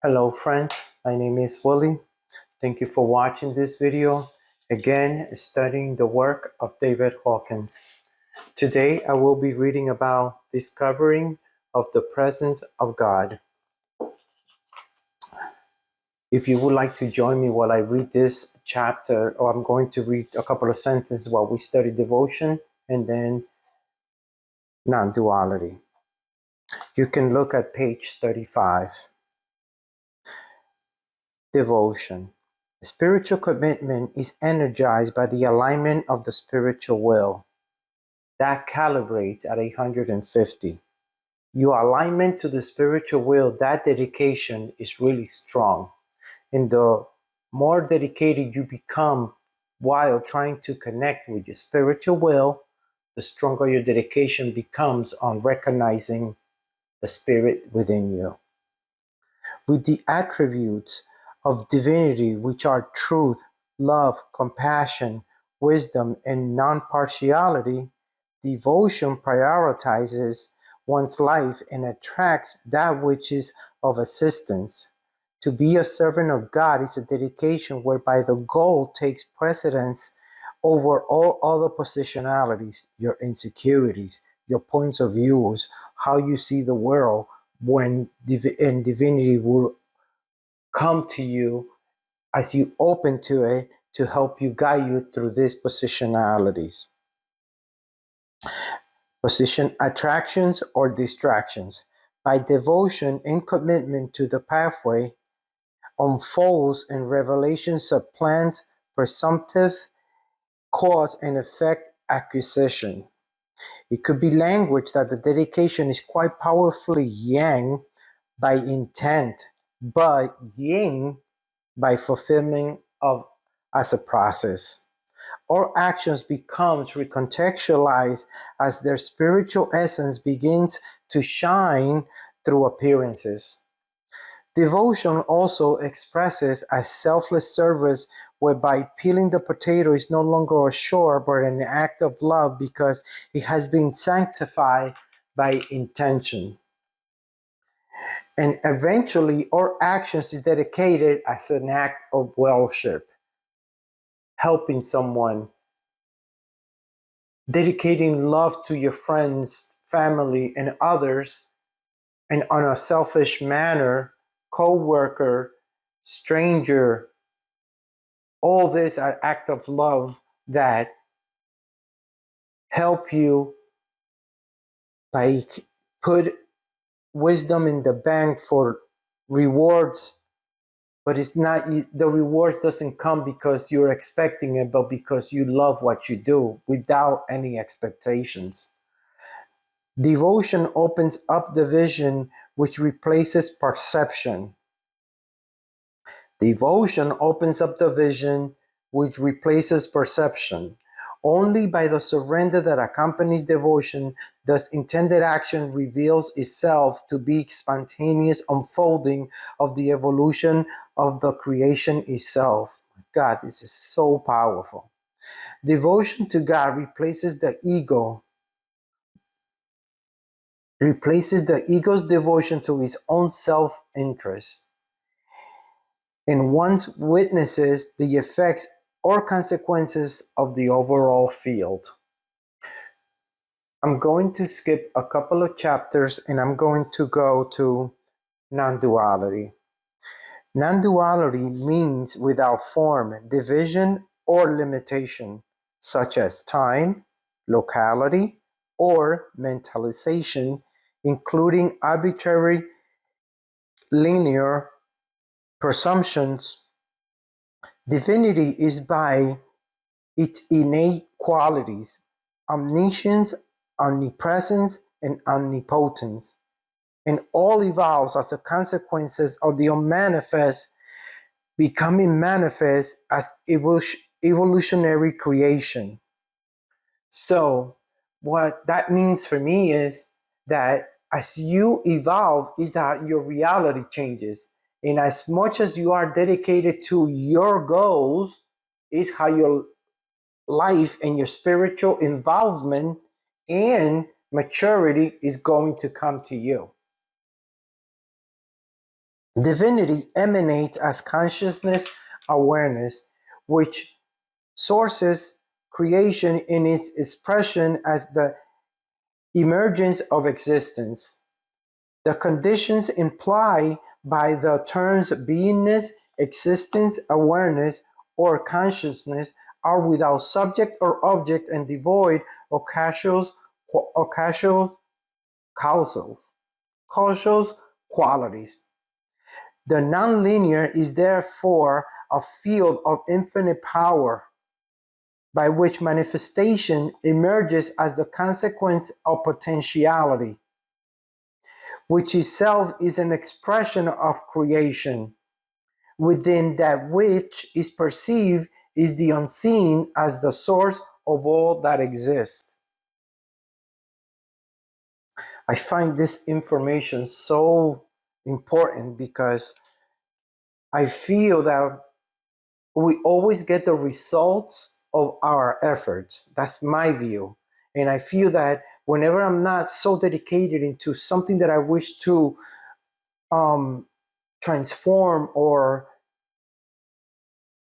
Hello friends, my name is Willie. Thank you for watching this video. Again, studying the work of David Hawkins. Today I will be reading about discovering of the presence of God. If you would like to join me while I read this chapter, or I'm going to read a couple of sentences while we study devotion and then non-duality. You can look at page 35. Devotion. Spiritual commitment is energized by the alignment of the spiritual will. That calibrates at 850. Your alignment to the spiritual will, that dedication is really strong. And the more dedicated you become while trying to connect with your spiritual will, the stronger your dedication becomes on recognizing the spirit within you. With the attributes of divinity, which are truth, love, compassion, wisdom, and non-partiality, devotion prioritizes one's life and attracts that which is of assistance. To be a servant of God is a dedication whereby the goal takes precedence over all other positionalities, your insecurities, your points of views, how you see the world, when divinity will come to you as you open to it to help you guide you through these positionalities. Position attractions or distractions. By devotion and commitment to the pathway unfolds and revelation supplants presumptive cause and effect acquisition. It could be language that the dedication is quite powerfully yang by intent, but yin by fulfillment of as a process. All actions becomes recontextualized as their spiritual essence begins to shine through appearances. Devotion also expresses a selfless service whereby peeling the potato is no longer a chore but an act of love because it has been sanctified by intention. And eventually, our actions is dedicated as an act of worship, helping someone, dedicating love to your friends, family, and others, and on a selfish manner, co-worker, stranger, all this are acts of love that help you, like, put wisdom in the bank for rewards, but it's not, the rewards doesn't come because you're expecting it, but because you love what you do without any expectations. Devotion opens up the vision which replaces perception. Devotion opens up the vision which replaces perception. Only by the surrender that accompanies devotion does intended action reveals itself to be spontaneous unfolding of the evolution of the creation itself. God, this is so powerful. Devotion to God replaces the ego's devotion to his own self-interest, and once witnesses the effects or consequences of the overall field. I'm going to skip a couple of chapters and I'm going to go to non-duality. Non-duality means without form, division, or limitation, such as time, locality, or mentalization, including arbitrary linear presumptions. Divinity is by its innate qualities, omniscience, omnipresence, and omnipotence, and all evolves as a consequence of the unmanifest becoming manifest as evolutionary creation. So what that means for me is that as you evolve is that your reality changes. And as much as you are dedicated to your goals is how your life and your spiritual involvement and maturity is going to come to you. Divinity emanates as consciousness awareness, which sources creation in its expression as the emergence of existence. The conditions implied by the terms beingness, existence, awareness, or consciousness are without subject or object and devoid of causal qualities. The nonlinear is therefore a field of infinite power by which manifestation emerges as the consequence of potentiality, which itself is an expression of creation. Within that which is perceived is the unseen as the source of all that exists. I find this information so important because I feel that we always get the results of our efforts. That's my view. And I feel that whenever I'm not so dedicated into something that I wish to transform or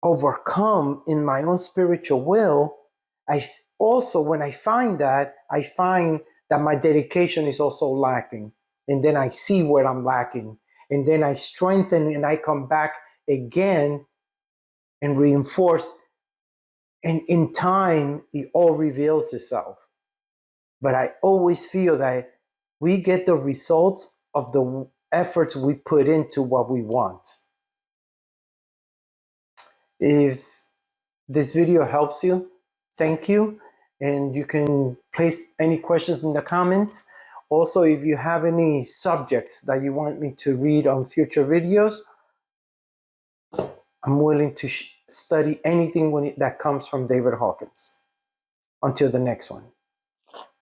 overcome in my own spiritual will, I also, when I find that my dedication is also lacking. And then I see where I'm lacking. And then I strengthen and I come back again and reinforce. And in time, it all reveals itself. But I always feel that we get the results of the efforts we put into what we want. If this video helps you, thank you. And you can place any questions in the comments. Also, if you have any subjects that you want me to read on future videos, I'm willing to study anything that comes from David Hawkins. Until the next one.